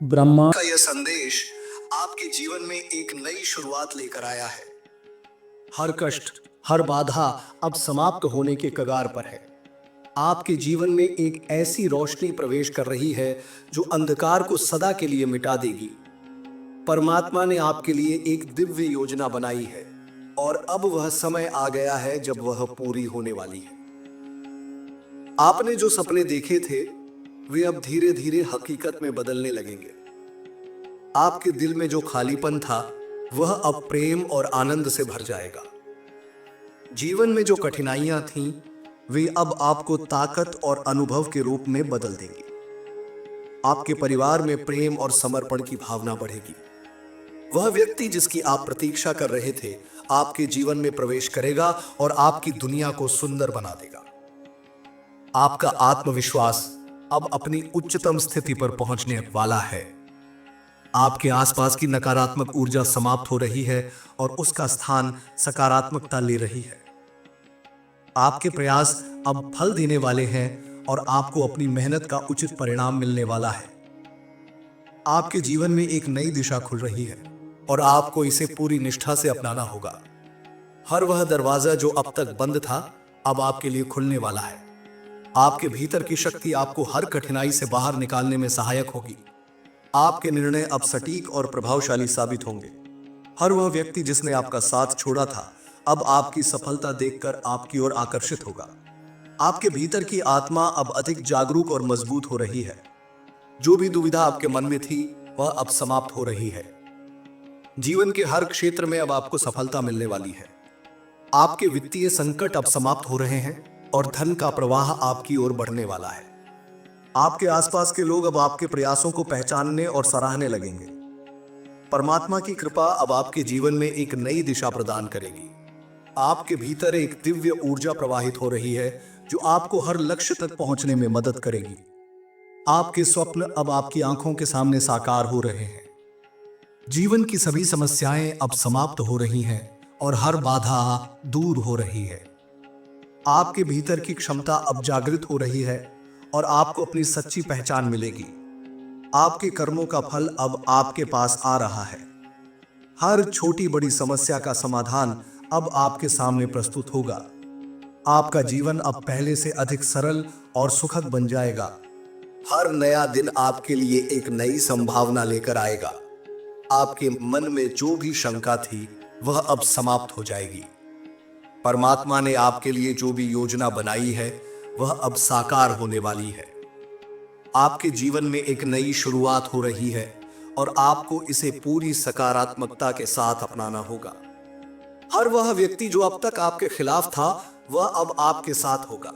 ब्रह्मा का यह संदेश आपके जीवन में एक नई शुरुआत लेकर आया है। हर कष्ट, हर बाधा अब समाप्त होने के कगार पर है। आपके जीवन में एक ऐसी रोशनी प्रवेश कर रही है जो अंधकार को सदा के लिए मिटा देगी। परमात्मा ने आपके लिए एक दिव्य योजना बनाई है और अब वह समय आ गया है जब वह पूरी होने वाली है। आपने जो सपने देखे थे वे अब धीरे धीरे हकीकत में बदलने लगेंगे। आपके दिल में जो खालीपन था वह अब प्रेम और आनंद से भर जाएगा। जीवन में जो कठिनाइयां थीं वे अब आपको ताकत और अनुभव के रूप में बदल देंगी। आपके परिवार में प्रेम और समर्पण की भावना बढ़ेगी। वह व्यक्ति जिसकी आप प्रतीक्षा कर रहे थे आपके जीवन में प्रवेश करेगा और आपकी दुनिया को सुंदर बना देगा। आपका आत्मविश्वास अब अपनी उच्चतम स्थिति पर पहुंचने वाला है। आपके आसपास की नकारात्मक ऊर्जा समाप्त हो रही है और उसका स्थान सकारात्मकता ले रही है। आपके प्रयास अब फल देने वाले हैं और आपको अपनी मेहनत का उचित परिणाम मिलने वाला है। आपके जीवन में एक नई दिशा खुल रही है और आपको इसे पूरी निष्ठा से अपनाना होगा। हर वह दरवाजा जो अब तक बंद था अब आपके लिए खुलने वाला है। आपके भीतर की शक्ति आपको हर कठिनाई से बाहर निकालने में सहायक होगी। आपके निर्णय अब सटीक और प्रभावशाली साबित होंगे। हर वह व्यक्ति जिसने आपका साथ छोड़ा था अब आपकी सफलता देखकर आपकी ओर आकर्षित होगा। आपके भीतर की आत्मा अब अधिक जागरूक और मजबूत हो रही है। जो भी दुविधा आपके मन में थी वह अब समाप्त हो रही है। जीवन के हर क्षेत्र में अब आपको सफलता मिलने वाली है। आपके वित्तीय संकट अब समाप्त हो रहे हैं और धन का प्रवाह आपकी ओर बढ़ने वाला है। आपके आसपास के लोग अब आपके प्रयासों को पहचानने और सराहने लगेंगे। परमात्मा की कृपा अब आपके जीवन में एक नई दिशा प्रदान करेगी। आपके भीतर एक दिव्य ऊर्जा प्रवाहित हो रही है जो आपको हर लक्ष्य तक पहुंचने में मदद करेगी। आपके स्वप्न अब आपकी आंखों के सामने साकार हो रहे हैं। जीवन की सभी समस्याएं अब समाप्त हो रही हैं और हर बाधा दूर हो रही है। आपके भीतर की क्षमता अब जागृत हो रही है और आपको अपनी सच्ची पहचान मिलेगी। आपके कर्मों का फल अब आपके पास आ रहा है। हर छोटी बड़ी समस्या का समाधान अब आपके सामने प्रस्तुत होगा। आपका जीवन अब पहले से अधिक सरल और सुखद बन जाएगा। हर नया दिन आपके लिए एक नई संभावना लेकर आएगा। आपके मन में जो भी शंका थी वह अब समाप्त हो जाएगी। परमात्मा ने आपके लिए जो भी योजना बनाई है वह अब साकार होने वाली है। आपके जीवन में एक नई शुरुआत हो रही है और आपको इसे पूरी सकारात्मकता के साथ अपनाना होगा। हर वह व्यक्ति जो अब तक आपके खिलाफ था वह अब आपके साथ होगा।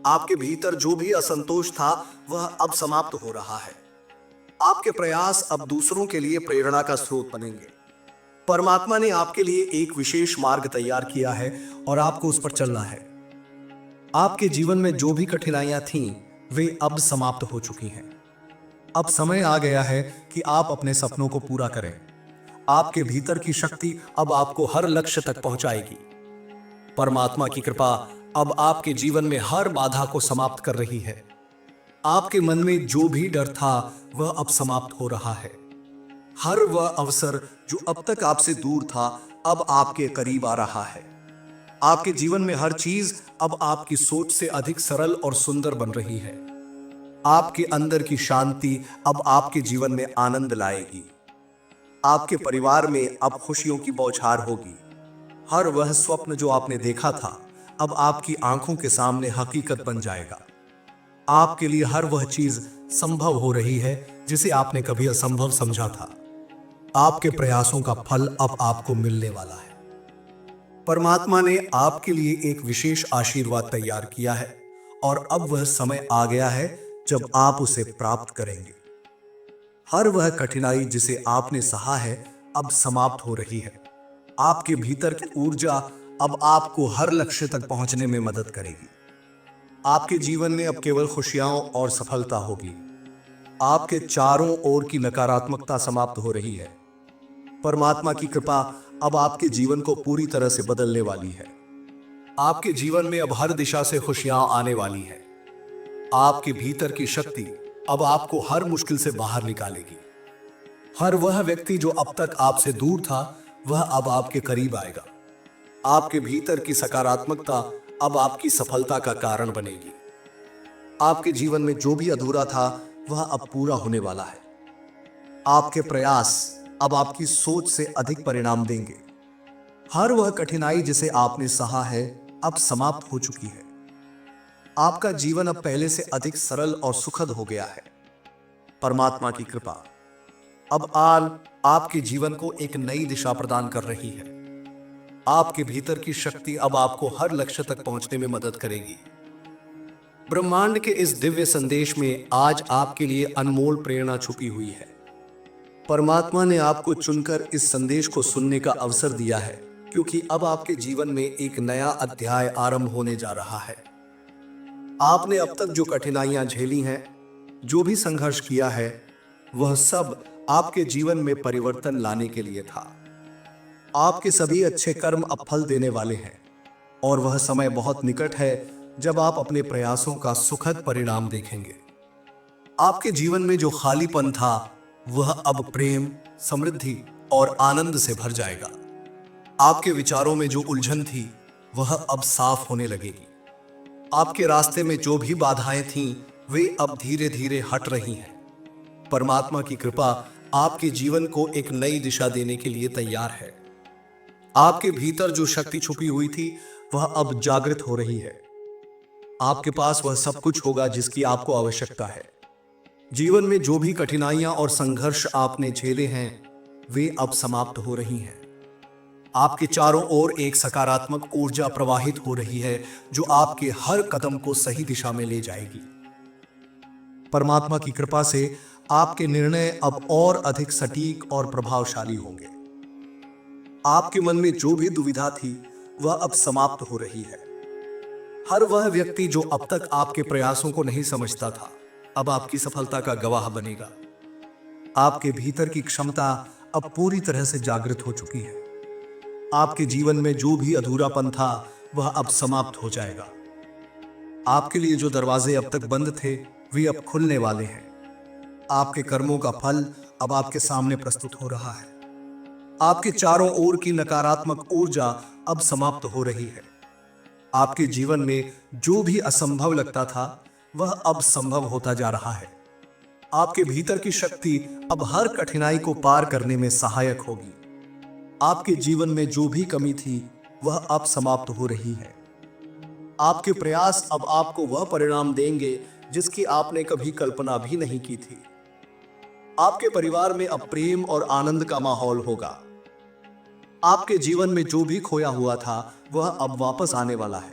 आपके भीतर जो भी असंतोष था वह अब समाप्त हो रहा है। आपके प्रयास अब दूसरों के लिए प्रेरणा का स्रोत बनेंगे। परमात्मा ने आपके लिए एक विशेष मार्ग तैयार किया है और आपको उस पर चलना है। आपके जीवन में जो भी कठिनाइयां थीं वे अब समाप्त हो चुकी हैं। अब समय आ गया है कि आप अपने सपनों को पूरा करें। आपके भीतर की शक्ति अब आपको हर लक्ष्य तक पहुंचाएगी। परमात्मा की कृपा अब आपके जीवन में हर बाधा को समाप्त कर रही है। आपके मन में जो भी डर था वह अब समाप्त हो रहा है। हर वह अवसर जो अब तक आपसे दूर था अब आपके करीब आ रहा है। आपके जीवन में हर चीज अब आपकी सोच से अधिक सरल और सुंदर बन रही है। आपके अंदर की शांति अब आपके जीवन में आनंद लाएगी। आपके परिवार में अब खुशियों की बौछार होगी। हर वह स्वप्न जो आपने देखा था अब आपकी आंखों के सामने हकीकत बन जाएगा। आपके लिए हर वह चीज संभव हो रही है जिसे आपने कभी असंभव समझा था। आपके प्रयासों का फल अब आपको मिलने वाला है। परमात्मा ने आपके लिए एक विशेष आशीर्वाद तैयार किया है और अब वह समय आ गया है जब आप उसे प्राप्त करेंगे। हर वह कठिनाई जिसे आपने सहा है अब समाप्त हो रही है। आपके भीतर की ऊर्जा अब आपको हर लक्ष्य तक पहुंचने में मदद करेगी। आपके जीवन में अब केवल खुशियां और सफलता होगी। आपके चारों ओर की नकारात्मकता समाप्त हो रही है। परमात्मा की कृपा अब आपके जीवन को पूरी तरह से बदलने वाली है। आपके जीवन में अब हर दिशा से खुशियां आने वाली है। आपके भीतर की शक्ति अब आपको हर मुश्किल से बाहर निकालेगी। हर वह व्यक्ति जो अब तक आपसे दूर था, वह अब आपके करीब आएगा। आपके भीतर की सकारात्मकता अब आपकी सफलता का कारण बनेगी। आपके जीवन में जो भी अधूरा था, वह अब पूरा होने वाला है। आपके प्रयास अब आपकी सोच से अधिक परिणाम देंगे। हर वह कठिनाई जिसे आपने सहा है, अब समाप्त हो चुकी है। आपका जीवन अब पहले से अधिक सरल और सुखद हो गया है। परमात्मा की कृपा अब आपके जीवन को एक नई दिशा प्रदान कर रही है। आपके भीतर की शक्ति अब आपको हर लक्ष्य तक पहुंचने में मदद करेगी। ब्रह्मांड के इस दिव्य संदेश में आज आपके लिए अनमोल प्रेरणा छुपी हुई है। परमात्मा ने आपको चुनकर इस संदेश को सुनने का अवसर दिया है, क्योंकि अब आपके जीवन में एक नया अध्याय आरंभ होने जा रहा है। आपने अब तक जो कठिनाइयां झेली हैं, जो भी संघर्ष किया है, वह सब आपके जीवन में परिवर्तन लाने के लिए था। आपके सभी अच्छे कर्म अब फल देने वाले हैं और वह समय बहुत निकट है जब आप अपने प्रयासों का सुखद परिणाम देखेंगे। आपके जीवन में जो खालीपन था, वह अब प्रेम, समृद्धि और आनंद से भर जाएगा। आपके विचारों में जो उलझन थी, वह अब साफ होने लगेगी। आपके रास्ते में जो भी बाधाएं थीं, वे अब धीरे धीरे हट रही हैं। परमात्मा की कृपा आपके जीवन को एक नई दिशा देने के लिए तैयार है। आपके भीतर जो शक्ति छुपी हुई थी, वह अब जागृत हो रही है। आपके पास वह सब कुछ होगा जिसकी आपको आवश्यकता है। जीवन में जो भी कठिनाइयां और संघर्ष आपने झेले हैं, वे अब समाप्त हो रही हैं। आपके चारों ओर एक सकारात्मक ऊर्जा प्रवाहित हो रही है, जो आपके हर कदम को सही दिशा में ले जाएगी। परमात्मा की कृपा से आपके निर्णय अब और अधिक सटीक और प्रभावशाली होंगे। आपके मन में जो भी दुविधा थी, वह अब समाप्त हो रही है। हर वह व्यक्ति जो अब तक आपके प्रयासों को नहीं समझता था, अब आपकी सफलता का गवाह बनेगा। आपके भीतर की क्षमता अब पूरी तरह से जागृत हो चुकी है। आपके जीवन में जो भी अधूरापन था, वह अब समाप्त हो जाएगा। आपके लिए जो दरवाजे अब तक बंद थे, वे अब खुलने वाले हैं। आपके कर्मों का फल अब आपके सामने प्रस्तुत हो रहा है। आपके चारों ओर की नकारात्मक ऊर्जा अब समाप्त हो रही है। आपके जीवन में जो भी असंभव लगता था, वह अब संभव होता जा रहा है। आपके भीतर की शक्ति अब हर कठिनाई को पार करने में सहायक होगी। आपके जीवन में जो भी कमी थी, वह अब समाप्त हो रही है। आपके प्रयास अब आपको वह परिणाम देंगे जिसकी आपने कभी कल्पना भी नहीं की थी। आपके परिवार में अब प्रेम और आनंद का माहौल होगा। आपके जीवन में जो भी खोया हुआ था, वह अब वापस आने वाला है।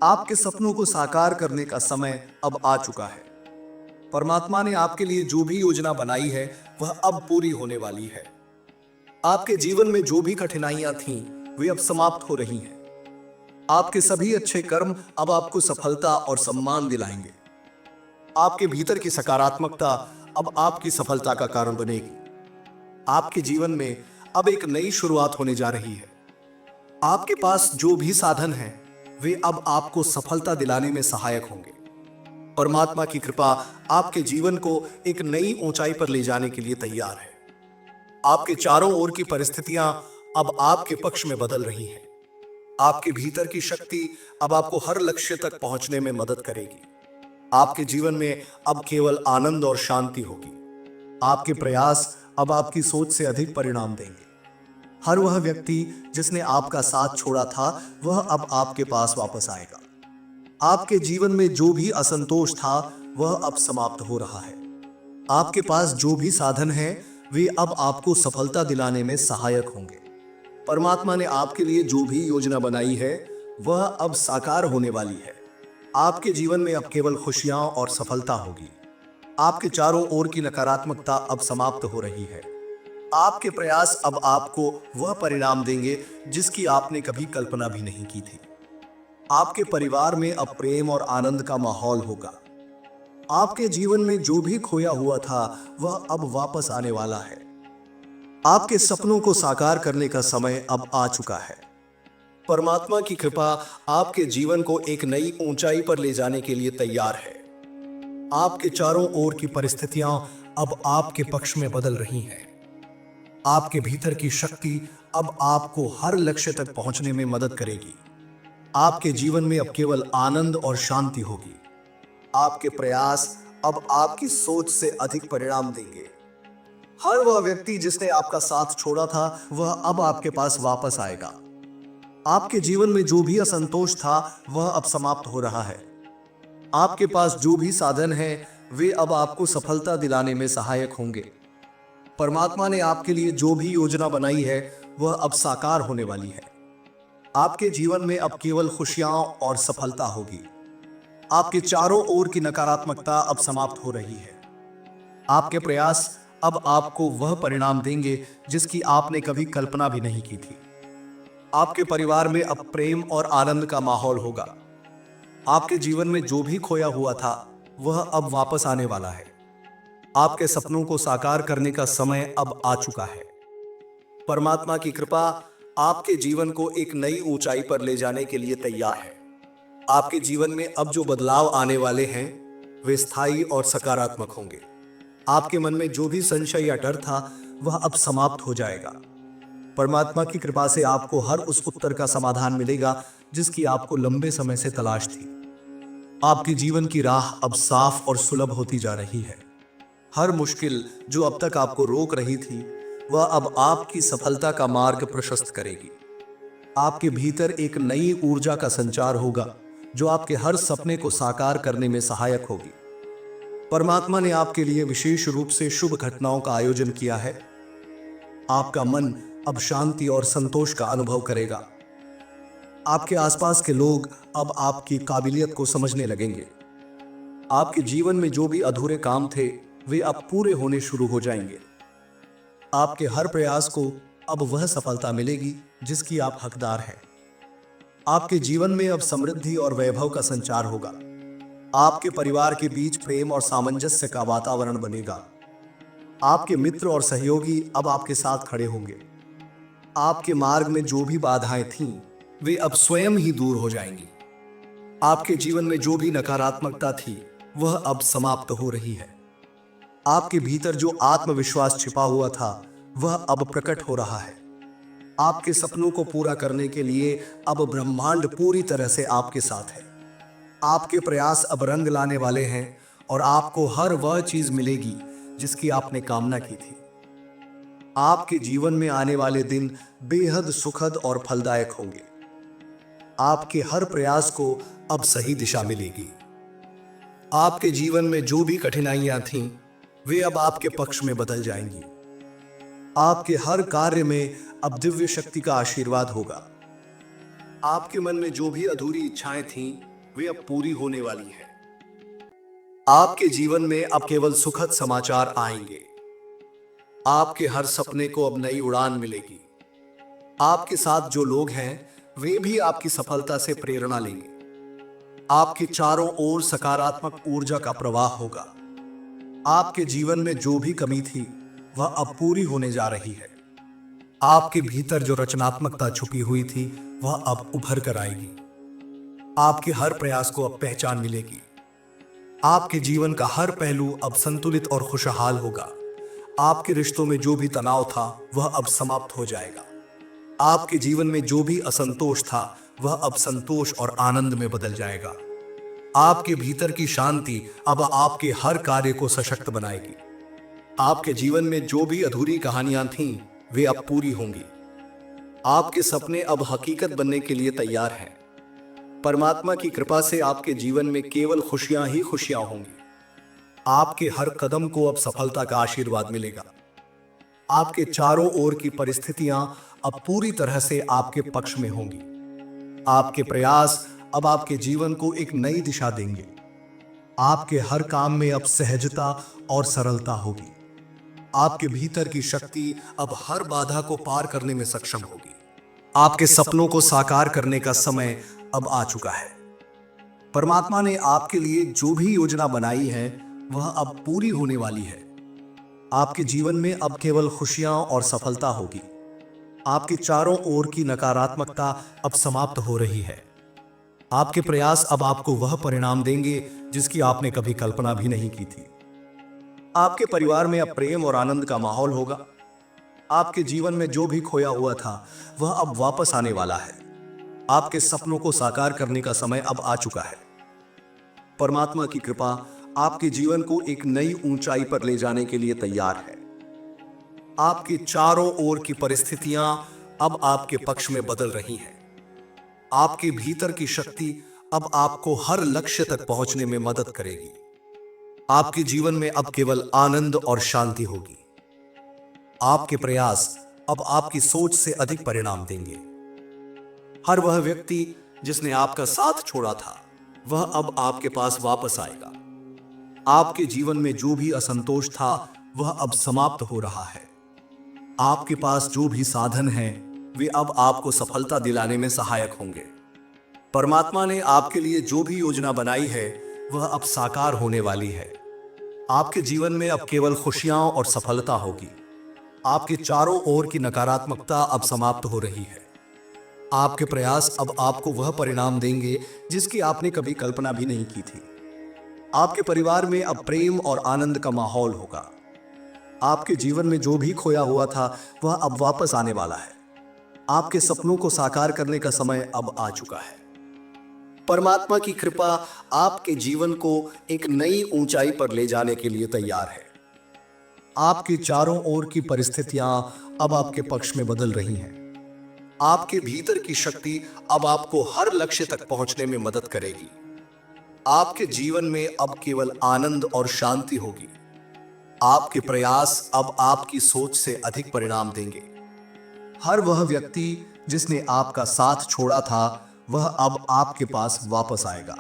आपके सपनों को साकार करने का समय अब आ चुका है। परमात्मा ने आपके लिए जो भी योजना बनाई है, वह अब पूरी होने वाली है। आपके जीवन में जो भी कठिनाइयां थीं, वे अब समाप्त हो रही हैं। आपके सभी अच्छे कर्म अब आपको सफलता और सम्मान दिलाएंगे। आपके भीतर की सकारात्मकता अब आपकी सफलता का कारण बनेगी। आपके जीवन में अब एक नई शुरुआत होने जा रही है। आपके पास जो भी साधन हैं, वे अब आपको सफलता दिलाने में सहायक होंगे। परमात्मा की कृपा आपके जीवन को एक नई ऊंचाई पर ले जाने के लिए तैयार है। आपके चारों ओर की परिस्थितियां अब आपके पक्ष में बदल रही हैं। आपके भीतर की शक्ति अब आपको हर लक्ष्य तक पहुंचने में मदद करेगी। आपके जीवन में अब केवल आनंद और शांति होगी। आपके प्रयास अब आपकी सोच से अधिक परिणाम देंगे। हर वह व्यक्ति जिसने आपका साथ छोड़ा था, वह अब आपके पास वापस आएगा। आपके जीवन में जो भी असंतोष था, वह अब समाप्त हो रहा है। आपके पास जो भी साधन है, वे अब आपको सफलता दिलाने में सहायक होंगे। परमात्मा ने आपके लिए जो भी योजना बनाई है, वह अब साकार होने वाली है। आपके जीवन में अब केवल खुशियां और सफलता होगी। आपके चारों ओर की नकारात्मकता अब समाप्त हो रही है। आपके प्रयास अब आपको वह परिणाम देंगे जिसकी आपने कभी कल्पना भी नहीं की थी। आपके परिवार में अब प्रेम और आनंद का माहौल होगा। आपके जीवन में जो भी खोया हुआ था, वह अब वापस आने वाला है। आपके सपनों को साकार करने का समय अब आ चुका है। परमात्मा की कृपा आपके जीवन को एक नई ऊंचाई पर ले जाने के लिए तैयार है। आपके चारों ओर की परिस्थितियां अब आपके पक्ष में बदल रही हैं। आपके भीतर की शक्ति अब आपको हर लक्ष्य तक पहुंचने में मदद करेगी। आपके जीवन में अब केवल आनंद और शांति होगी। आपके प्रयास अब आपकी सोच से अधिक परिणाम देंगे। हर वह व्यक्ति जिसने आपका साथ छोड़ा था, वह अब आपके पास वापस आएगा। आपके जीवन में जो भी असंतोष था, वह अब समाप्त हो रहा है। आपके पास जो भी साधन है, वे अब आपको सफलता दिलाने में सहायक होंगे। परमात्मा ने आपके लिए जो भी योजना बनाई है, वह अब साकार होने वाली है। आपके जीवन में अब केवल खुशियां और सफलता होगी। आपके चारों ओर की नकारात्मकता अब समाप्त हो रही है। आपके प्रयास अब आपको वह परिणाम देंगे जिसकी आपने कभी कल्पना भी नहीं की थी। आपके परिवार में अब प्रेम और आनंद का माहौल होगा। आपके जीवन में जो भी खोया हुआ था, वह अब वापस आने वाला है। आपके सपनों को साकार करने का समय अब आ चुका है। परमात्मा की कृपा आपके जीवन को एक नई ऊंचाई पर ले जाने के लिए तैयार है। आपके जीवन में अब जो बदलाव आने वाले हैं, वे स्थायी और सकारात्मक होंगे। आपके मन में जो भी संशय या डर था, वह अब समाप्त हो जाएगा। परमात्मा की कृपा से आपको हर उस उत्तर का समाधान मिलेगा जिसकी आपको लंबे समय से तलाश थी। आपके जीवन की राह अब साफ और सुलभ होती जा रही है। हर मुश्किल जो अब तक आपको रोक रही थी, वह अब आपकी सफलता का मार्ग प्रशस्त करेगी। आपके भीतर एक नई ऊर्जा का संचार होगा जो आपके हर सपने को साकार करने में सहायक होगी। परमात्मा ने आपके लिए विशेष रूप से शुभ घटनाओं का आयोजन किया है। आपका मन अब शांति और संतोष का अनुभव करेगा। आपके आसपास के लोग अब आपकी काबिलियत को समझने लगेंगे। आपके जीवन में जो भी अधूरे काम थे, वे अब पूरे होने शुरू हो जाएंगे। आपके हर प्रयास को अब वह सफलता मिलेगी जिसकी आप हकदार हैं। आपके जीवन में अब समृद्धि और वैभव का संचार होगा। आपके परिवार के बीच प्रेम और सामंजस्य का वातावरण बनेगा। आपके मित्र और सहयोगी अब आपके साथ खड़े होंगे। आपके मार्ग में जो भी बाधाएं थीं, वे अब स्वयं ही दूर हो जाएंगी। आपके जीवन में जो भी नकारात्मकता थी, वह अब समाप्त हो रही है। आपके भीतर जो आत्मविश्वास छिपा हुआ था, वह अब प्रकट हो रहा है। आपके सपनों को पूरा करने के लिए अब ब्रह्मांड पूरी तरह से आपके साथ है। आपके प्रयास अब रंग लाने वाले हैं और आपको हर वह चीज मिलेगी जिसकी आपने कामना की थी। आपके जीवन में आने वाले दिन बेहद सुखद और फलदायक होंगे। आपके हर प्रयास को अब सही दिशा मिलेगी। आपके जीवन में जो भी कठिनाइयां थीं, वे अब आपके पक्ष में बदल जाएंगी। आपके हर कार्य में अब दिव्य शक्ति का आशीर्वाद होगा। आपके मन में जो भी अधूरी इच्छाएं थीं, वे अब पूरी होने वाली हैं। आपके जीवन में अब केवल सुखद समाचार आएंगे। आपके हर सपने को अब नई उड़ान मिलेगी। आपके साथ जो लोग हैं, वे भी आपकी सफलता से प्रेरणा लेंगे। आपके चारों ओर सकारात्मक ऊर्जा का प्रवाह होगा। आपके जीवन में जो भी कमी थी, वह अब पूरी होने जा रही है। आपके भीतर जो रचनात्मकता छुपी हुई थी, वह अब उभर कर आएगी। आपके हर प्रयास को अब पहचान मिलेगी। आपके जीवन का हर पहलू अब संतुलित और खुशहाल होगा। आपके रिश्तों में जो भी तनाव था, वह अब समाप्त हो जाएगा। आपके जीवन में जो भी असंतोष था, वह अब संतोष और आनंद में बदल जाएगा। आपके भीतर की शांति अब आपके हर कार्य को सशक्त बनाएगी। आपके जीवन में जो भी अधूरी कहानियां थीं, वे अब पूरी होंगी। आपके सपने अब हकीकत बनने के लिए तैयार हैं। परमात्मा की कृपा से आपके जीवन में केवल खुशियां ही खुशियां होंगी। आपके हर कदम को अब सफलता का आशीर्वाद मिलेगा। आपके चारों ओर की परिस्थितियां अब पूरी तरह से आपके पक्ष में होंगी। आपके प्रयास अब आपके जीवन को एक नई दिशा देंगे। आपके हर काम में अब सहजता और सरलता होगी। आपके भीतर की शक्ति अब हर बाधा को पार करने में सक्षम होगी। आपके सपनों को साकार करने का समय अब आ चुका है। परमात्मा ने आपके लिए जो भी योजना बनाई है, वह अब पूरी होने वाली है। आपके जीवन में अब केवल खुशियां और सफलता होगी। आपके चारों ओर की नकारात्मकता अब समाप्त हो रही है। आपके प्रयास अब आपको वह परिणाम देंगे जिसकी आपने कभी कल्पना भी नहीं की थी। आपके परिवार में अब प्रेम और आनंद का माहौल होगा। आपके जीवन में जो भी खोया हुआ था वह अब वापस आने वाला है। आपके सपनों को साकार करने का समय अब आ चुका है। परमात्मा की कृपा आपके जीवन को एक नई ऊंचाई पर ले जाने के लिए तैयार है। आपके चारों ओर की परिस्थितियां अब आपके पक्ष में बदल रही हैं। आपके भीतर की शक्ति अब आपको हर लक्ष्य तक पहुंचने में मदद करेगी। आपके जीवन में अब केवल आनंद और शांति होगी। आपके प्रयास अब आपकी सोच से अधिक परिणाम देंगे। हर वह व्यक्ति जिसने आपका साथ छोड़ा था वह अब आपके पास वापस आएगा। आपके जीवन में जो भी असंतोष था वह अब समाप्त हो रहा है। आपके पास जो भी साधन हैं वे अब आपको सफलता दिलाने में सहायक होंगे। परमात्मा ने आपके लिए जो भी योजना बनाई है वह अब साकार होने वाली है। आपके जीवन में अब केवल खुशियां और सफलता होगी। आपके चारों ओर की नकारात्मकता अब समाप्त हो रही है। आपके प्रयास अब आपको वह परिणाम देंगे जिसकी आपने कभी कल्पना भी नहीं की थी। आपके परिवार में अब प्रेम और आनंद का माहौल होगा। आपके जीवन में जो भी खोया हुआ था वह अब वापस आने वाला है। आपके सपनों को साकार करने का समय अब आ चुका है। परमात्मा की कृपा आपके जीवन को एक नई ऊंचाई पर ले जाने के लिए तैयार है। आपके चारों ओर की परिस्थितियां अब आपके पक्ष में बदल रही हैं। आपके भीतर की शक्ति अब आपको हर लक्ष्य तक पहुंचने में मदद करेगी। आपके जीवन में अब केवल आनंद और शांति होगी। आपके प्रयास अब आपकी सोच से अधिक परिणाम देंगे। हर वह व्यक्ति जिसने आपका साथ छोड़ा था वह अब आपके पास वापस आएगा।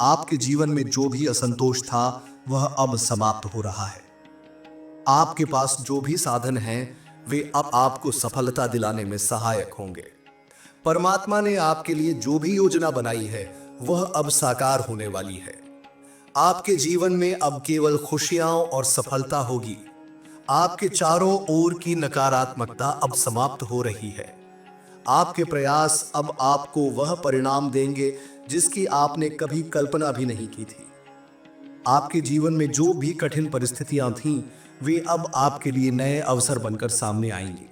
आपके जीवन में जो भी असंतोष था वह अब समाप्त हो रहा है। आपके पास जो भी साधन हैं वे अब आपको सफलता दिलाने में सहायक होंगे। परमात्मा ने आपके लिए जो भी योजना बनाई है वह अब साकार होने वाली है। आपके जीवन में अब केवल खुशियां और सफलता होगी। आपके चारों ओर की नकारात्मकता अब समाप्त हो रही है। आपके प्रयास अब आपको वह परिणाम देंगे जिसकी आपने कभी कल्पना भी नहीं की थी। आपके जीवन में जो भी कठिन परिस्थितियां थीं वे अब आपके लिए नए अवसर बनकर सामने आएंगी।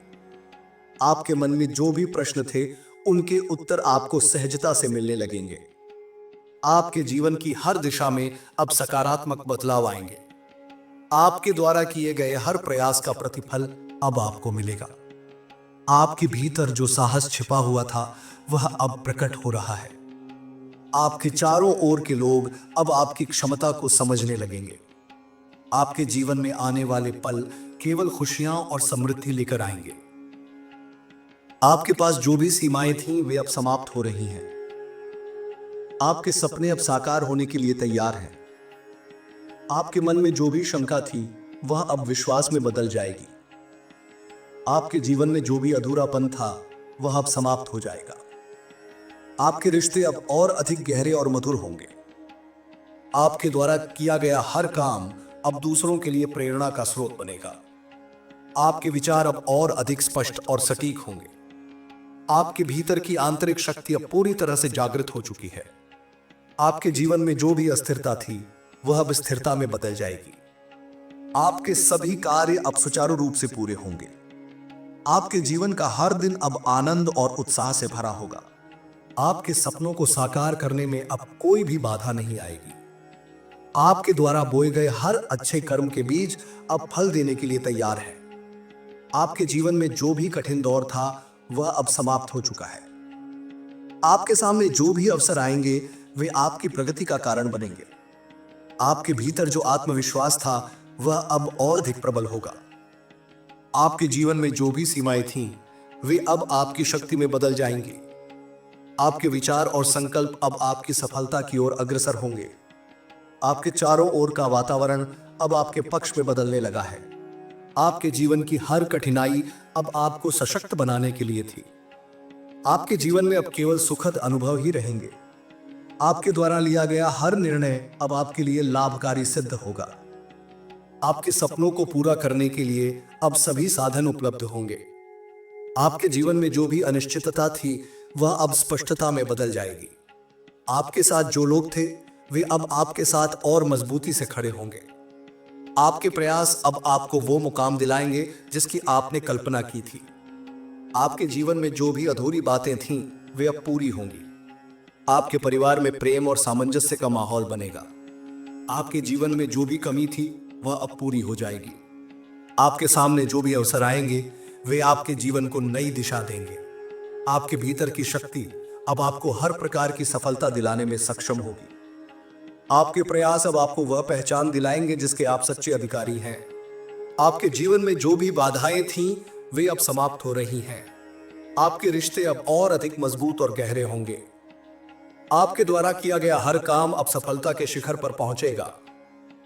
आपके मन में जो भी प्रश्न थे उनके उत्तर आपको सहजता से मिलने लगेंगे। आपके जीवन की हर दिशा में अब सकारात्मक बदलाव आएंगे। आपके द्वारा किए गए हर प्रयास का प्रतिफल अब आपको मिलेगा। आपके भीतर जो साहस छिपा हुआ था वह अब प्रकट हो रहा है। आपके चारों ओर के लोग अब आपकी क्षमता को समझने लगेंगे। आपके जीवन में आने वाले पल केवल खुशियां और समृद्धि लेकर आएंगे। आपके पास जो भी सीमाएं थीं वे अब समाप्त हो रही हैं। आपके सपने अब साकार होने के लिए तैयार हैं। आपके मन में जो भी शंका थी वह अब विश्वास में बदल जाएगी। आपके जीवन में जो भी अधूरापन था वह अब समाप्त हो जाएगा। आपके रिश्ते अब और अधिक गहरे और मधुर होंगे। आपके द्वारा किया गया हर काम अब दूसरों के लिए प्रेरणा का स्रोत बनेगा। आपके विचार अब और अधिक स्पष्ट और सटीक होंगे। आपके भीतर की आंतरिक शक्ति अब पूरी तरह से जागृत हो चुकी है। आपके जीवन में जो भी अस्थिरता थी वह अब स्थिरता में बदल जाएगी। आपके सभी कार्य अब सुचारू रूप से पूरे होंगे। आपके जीवन का हर दिन अब आनंद और उत्साह से भरा होगा। आपके सपनों को साकार करने में अब कोई भी बाधा नहीं आएगी। आपके द्वारा बोए गए हर अच्छे कर्म के बीज अब फल देने के लिए तैयार है। आपके जीवन में जो भी कठिन दौर था वह अब समाप्त हो चुका है। आपके सामने जो भी अवसर आएंगे वे आपकी प्रगति का कारण बनेंगे। आपके भीतर जो आत्मविश्वास था वह अब और अधिक प्रबल होगा। आपके जीवन में जो भी सीमाएं थीं वे अब आपकी शक्ति में बदल जाएंगी। आपके विचार और संकल्प अब आपकी सफलता की ओर अग्रसर होंगे। आपके चारों ओर का वातावरण अब आपके पक्ष में बदलने लगा है। आपके जीवन की हर कठिनाई अब आपको सशक्त बनाने के लिए थी। आपके जीवन में अब केवल सुखद अनुभव ही रहेंगे। आपके द्वारा लिया गया हर निर्णय अब आपके लिए लाभकारी सिद्ध होगा। आपके सपनों को पूरा करने के लिए अब सभी साधन उपलब्ध होंगे। आपके जीवन में जो भी अनिश्चितता थी वह अब स्पष्टता में बदल जाएगी। आपके साथ जो लोग थे वे अब आपके साथ और मजबूती से खड़े होंगे। आपके प्रयास अब आपको वो मुकाम दिलाएंगे जिसकी आपने कल्पना की थी। आपके जीवन में जो भी अधूरी बातें थीं, वे अब पूरी होंगी। आपके परिवार में प्रेम और सामंजस्य का माहौल बनेगा। आपके जीवन में जो भी कमी थी, वह अब पूरी हो जाएगी। आपके सामने जो भी अवसर आएंगे, वे आपके जीवन को नई दिशा देंगे। आपके भीतर की शक्ति अब आपको हर प्रकार की सफलता दिलाने में सक्षम होगी। आपके प्रयास अब आपको वह पहचान दिलाएंगे जिसके आप सच्चे अधिकारी हैं। आपके जीवन में जो भी बाधाएं थीं, वे अब समाप्त हो रही हैं। आपके रिश्ते अब और अधिक मजबूत और गहरे होंगे। आपके द्वारा किया गया हर काम अब सफलता के शिखर पर पहुंचेगा।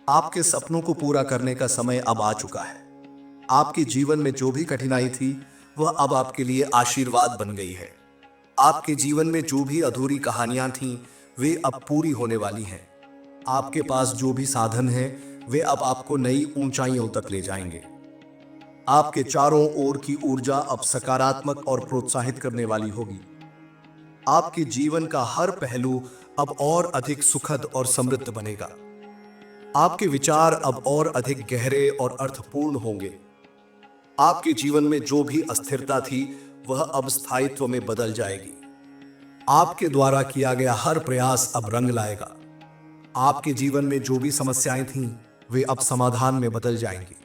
आपके सपनों को पूरा करने का समय अब आ चुका है। आपके जीवन में जो भी कठिनाई थी, वह अब आपके लिए आशीर्वाद बन गई है। आपके जीवन में जो भी अधूरी कहानियां थीं, वे अब पूरी होने वाली हैं। आपके पास जो भी साधन है, वे अब आपको नई ऊंचाइयों तक ले जाएंगे। आपके चारों ओर की ऊर्जा अब सकारात्मक और प्रोत्साहित करने वाली होगी। आपके जीवन का हर पहलू अब और अधिक सुखद और समृद्ध बनेगा। आपके विचार अब और अधिक गहरे और अर्थपूर्ण होंगे। आपके जीवन में जो भी अस्थिरता थी, वह अब स्थायित्व में बदल जाएगी। आपके द्वारा किया गया हर प्रयास अब रंग लाएगा। आपके जीवन में जो भी समस्याएं थीं, वे अब समाधान में बदल जाएंगी।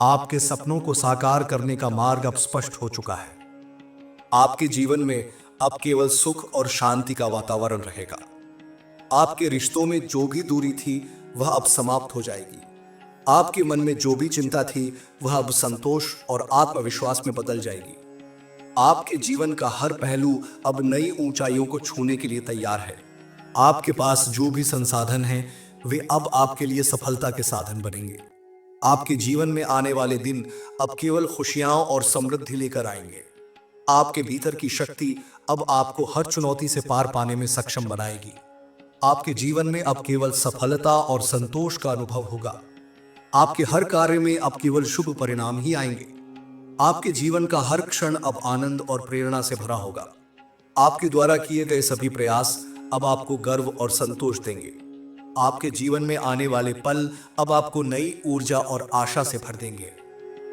आपके सपनों को साकार करने का मार्ग अब स्पष्ट हो चुका है। आपके जीवन में अब केवल सुख और शांति का वातावरण रहेगा। आपके रिश्तों में जो भी दूरी थी, वह अब समाप्त हो जाएगी। आपके मन में जो भी चिंता थी, वह अब संतोष और आत्मविश्वास में बदल जाएगी। आपके जीवन का हर पहलू अब नई ऊंचाइयों को छूने के लिए तैयार है। आपके पास जो भी संसाधन हैं, वे अब आपके लिए सफलता के साधन बनेंगे। आपके जीवन में आने वाले दिन अब केवल खुशियां और समृद्धि लेकर आएंगे। आपके भीतर की शक्ति अब आपको हर चुनौती से पार पाने में सक्षम बनाएगी। आपके जीवन में अब केवल सफलता और संतोष का अनुभव होगा। आपके हर कार्य में अब केवल शुभ परिणाम ही आएंगे। आपके जीवन का हर क्षण अब आनंद और प्रेरणा से भरा होगा। आपके द्वारा किए गए सभी प्रयास अब आपको गर्व और संतोष देंगे। आपके जीवन में आने वाले पल अब आपको नई ऊर्जा और आशा से भर देंगे।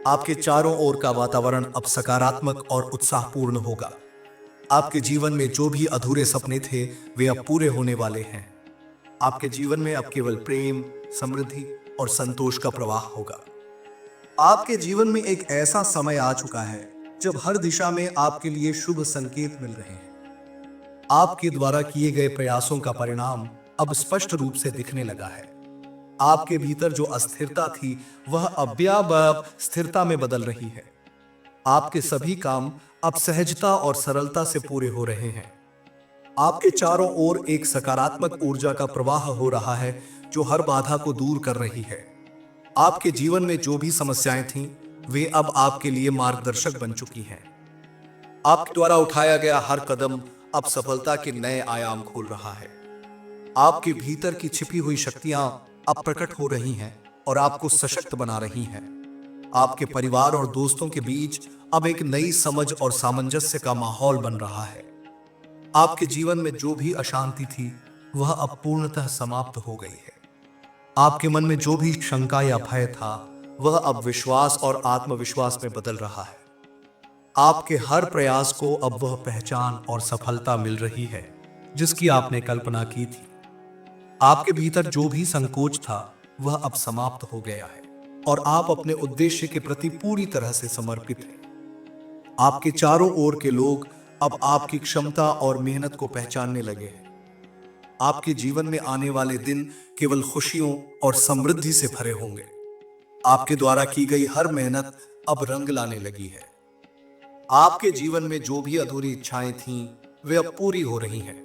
आपके चारों ओर का वातावरण अब सकारात्मक और उत्साहपूर्ण होगा। आपके जीवन में जो भी अधूरे सपने थे, वे अब पूरे होने वाले हैं। आपके जीवन में अब केवल प्रेम, समृद्धि और संतोष का प्रवाह होगा। आपके जीवन में एक ऐसा समय आ चुका है जब हर दिशा में आपके लिए शुभ संकेत मिल रहे हैं। आपके द्वारा किए गए प्रयासों का परिणाम अब स्पष्ट रूप से दिखने लगा है। आपके भीतर जो अस्थिरता थी, वह अब स्थिरता में बदल रही है। आपके सभी काम अब सहजता और सरलता से पूरे हो रहे हैं। आपके चारों ओर एक सकारात्मक ऊर्जा का प्रवाह हो रहा है, जो हर बाधा को दूर कर रही है। आपके जीवन में जो भी समस्याएं थीं, वे अब आपके लिए मार्गदर्शक बन चुकी हैं। आपके द्वारा उठाया गया हर कदम अब सफलता के नए आयाम खोल रहा है। आपके भीतर की छिपी हुई शक्तियां अब प्रकट हो रही हैं और आपको सशक्त बना रही हैं। आपके परिवार और दोस्तों के बीच अब एक नई समझ और सामंजस्य का माहौल बन रहा है। आपके जीवन में जो भी अशांति थी, वह अब पूर्णतः समाप्त हो गई है। आपके मन में जो भी शंका या भय था, वह अब विश्वास और आत्मविश्वास में बदल रहा है। आपके हर प्रयास को अब वह पहचान और सफलता मिल रही है जिसकी आपने कल्पना की थी। आपके भीतर जो भी संकोच था, वह अब समाप्त हो गया है और आप अपने उद्देश्य के प्रति पूरी तरह से समर्पित हैं। आपके चारों ओर के लोग अब आपकी क्षमता और मेहनत को पहचानने लगे हैं। आपके जीवन में आने वाले दिन केवल खुशियों और समृद्धि से भरे होंगे। आपके द्वारा की गई हर मेहनत अब रंग लाने लगी है। आपके जीवन में जो भी अधूरी इच्छाएं थीं, वे अब पूरी हो रही हैं।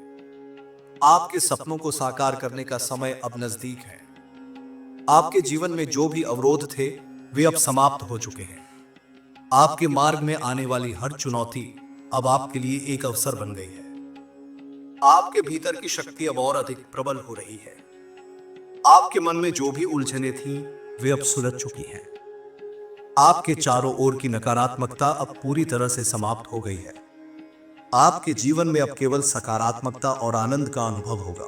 आपके सपनों को साकार करने का समय अब नजदीक है। आपके जीवन में जो भी अवरोध थे, वे अब समाप्त हो चुके हैं। आपके मार्ग में आने वाली हर चुनौती अब आपके लिए एक अवसर बन गई है। आपके भीतर की शक्ति अब और अधिक प्रबल हो रही है। आपके मन में जो भी उलझनें थीं, वे अब सुलझ चुकी हैं। आपके चारों ओर की नकारात्मकता अब पूरी तरह से समाप्त हो गई है। आपके जीवन में अब केवल सकारात्मकता और आनंद का अनुभव होगा।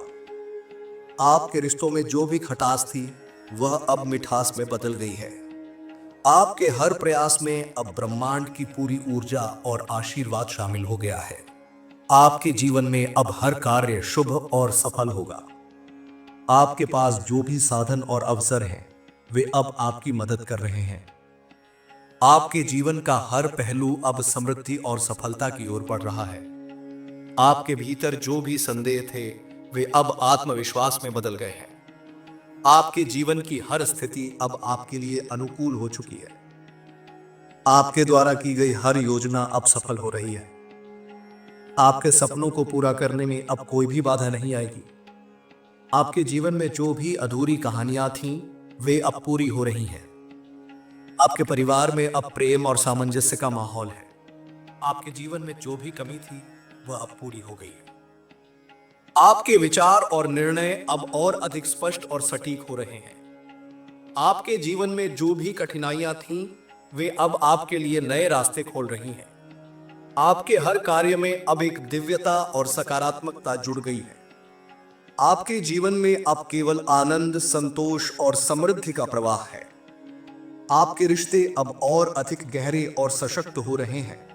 आपके रिश्तों में जो भी खटास थी, वह अब मिठास में बदल गई है। आपके हर प्रयास में अब ब्रह्मांड की पूरी ऊर्जा और आशीर्वाद शामिल हो गया है। आपके जीवन में अब हर कार्य शुभ और सफल होगा। आपके पास जो भी साधन और अवसर हैं, वे अब आपकी मदद कर रहे हैं। आपके जीवन का हर पहलू अब समृद्धि और सफलता की ओर बढ़ रहा है। आपके भीतर जो भी संदेह थे, वे अब आत्मविश्वास में बदल गए हैं। आपके जीवन की हर स्थिति अब आपके लिए अनुकूल हो चुकी है। आपके द्वारा की गई हर योजना अब सफल हो रही है। आपके सपनों को पूरा करने में अब कोई भी बाधा नहीं आएगी। आपके जीवन में जो भी अधूरी कहानियां थीं, वे अब पूरी हो रही हैं। आपके परिवार में अब प्रेम और सामंजस्य का माहौल है। आपके जीवन में जो भी कमी थी, वह अब पूरी हो गई है। आपके विचार और निर्णय अब और अधिक स्पष्ट और सटीक हो रहे हैं। आपके जीवन में जो भी कठिनाइयां थीं, वे अब आपके लिए नए रास्ते खोल रही हैं। आपके हर कार्य में अब एक दिव्यता और सकारात्मकता जुड़ गई है। आपके जीवन में अब केवल आनंद, संतोष और समृद्धि का प्रवाह है। आपके रिश्ते अब और अधिक गहरे और सशक्त हो रहे हैं।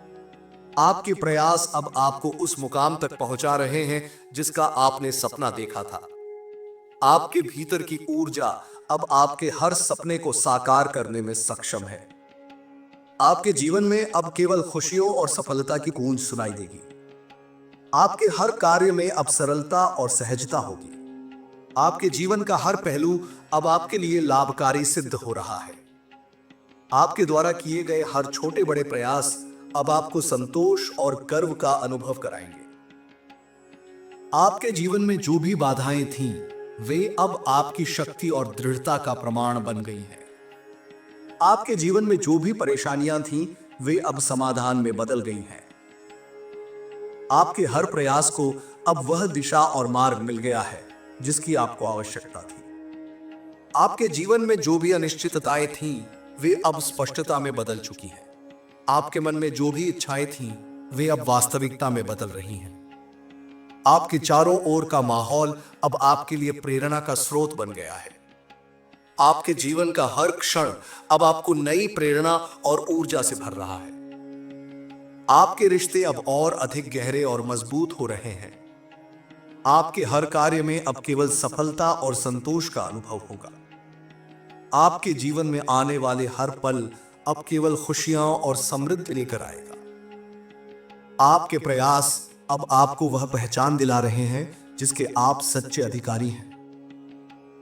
आपके प्रयास अब आपको उस मुकाम तक पहुंचा रहे हैं जिसका आपने सपना देखा था। आपके भीतर की ऊर्जा अब आपके हर सपने को साकार करने में सक्षम है। आपके जीवन में अब केवल खुशियों और सफलता की गूंज सुनाई देगी। आपके हर कार्य में अब सरलता और सहजता होगी। आपके जीवन का हर पहलू अब आपके लिए लाभकारी सिद्ध हो रहा है। आपके द्वारा किए गए हर छोटे बड़े प्रयास अब आपको संतोष और गर्व का अनुभव कराएंगे। आपके जीवन में जो भी बाधाएं थीं, वे अब आपकी शक्ति और दृढ़ता का प्रमाण बन गई हैं। आपके जीवन में जो भी परेशानियां थीं, वे अब समाधान में बदल गई हैं। आपके हर प्रयास को अब वह दिशा और मार्ग मिल गया है जिसकी आपको आवश्यकता थी। आपके जीवन में जो भी अनिश्चितताएं थीं, वे अब स्पष्टता में बदल चुकी हैं। आपके मन में जो भी इच्छाएं थीं, वे अब वास्तविकता में बदल रही हैं। आपके चारों ओर का माहौल अब आपके लिए प्रेरणा का स्रोत बन गया है। आपके जीवन का हर क्षण अब आपको नई प्रेरणा और ऊर्जा से भर रहा है। आपके रिश्ते अब और अधिक गहरे और मजबूत हो रहे हैं। आपके हर कार्य में अब केवल सफलता और संतोष का अनुभव होगा। आपके जीवन में आने वाले हर पल अब केवल खुशियां और समृद्धि लेकर आएगा। आपके प्रयास अब आपको वह पहचान दिला रहे हैं जिसके आप सच्चे अधिकारी हैं।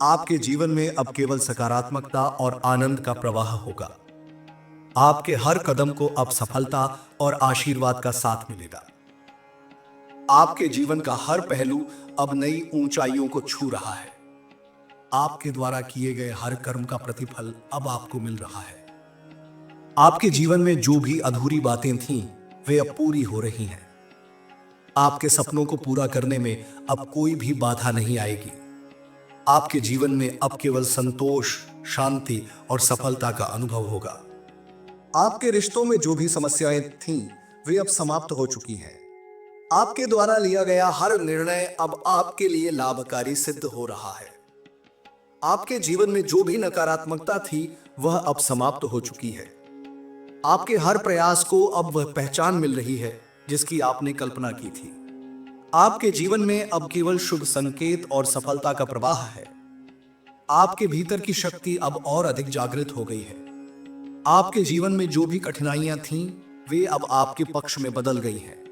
आपके जीवन में अब केवल सकारात्मकता और आनंद का प्रवाह होगा। आपके हर कदम को अब सफलता और आशीर्वाद का साथ मिलेगा। आपके जीवन का हर पहलू अब नई ऊंचाइयों को छू रहा है। आपके द्वारा किए गए हर कर्म का प्रतिफल अब आपको मिल रहा है। आपके जीवन में जो भी अधूरी बातें थीं, वे अब पूरी हो रही हैं। आपके सपनों को पूरा करने में अब कोई भी बाधा नहीं आएगी। आपके जीवन में अब केवल संतोष, शांति और सफलता का अनुभव होगा। आपके रिश्तों में जो भी समस्याएं थीं, वे अब समाप्त हो चुकी हैं। आपके द्वारा लिया गया हर निर्णय अब आपके लिए लाभकारी सिद्ध हो रहा है। आपके जीवन में जो भी नकारात्मकता थी, वह अब समाप्त हो चुकी है। आपके हर प्रयास को अब वह पहचान मिल रही है जिसकी आपने कल्पना की थी। आपके जीवन में अब केवल शुभ संकेत और सफलता का प्रवाह है। आपके भीतर की शक्ति अब और अधिक जागृत हो गई है। आपके जीवन में जो भी कठिनाइयां थीं, वे अब आपके पक्ष में बदल गई हैं।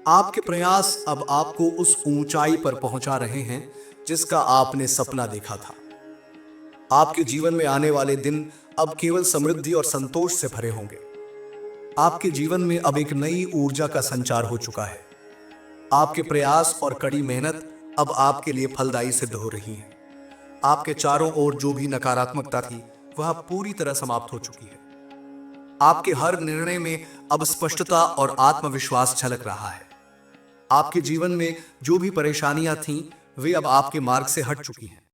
आपके प्रयास अब आपको उस ऊंचाई पर पहुंचा रहे हैं जिसका आपने सपना देखा था। आपके जीवन में आने वाले दिन अब केवल समृद्धि और संतोष से भरे होंगे। आपके जीवन में अब एक नई ऊर्जा का संचार हो चुका है। आपके प्रयास और कड़ी मेहनत अब आपके लिए फलदायी सिद्ध हो रही है। आपके चारों ओर जो भी नकारात्मकता थी, वह पूरी तरह समाप्त हो चुकी है। आपके हर निर्णय में अब स्पष्टता और आत्मविश्वास झलक रहा है। आपके जीवन में जो भी परेशानियां थीं, वे अब आपके मार्ग से हट चुकी हैं।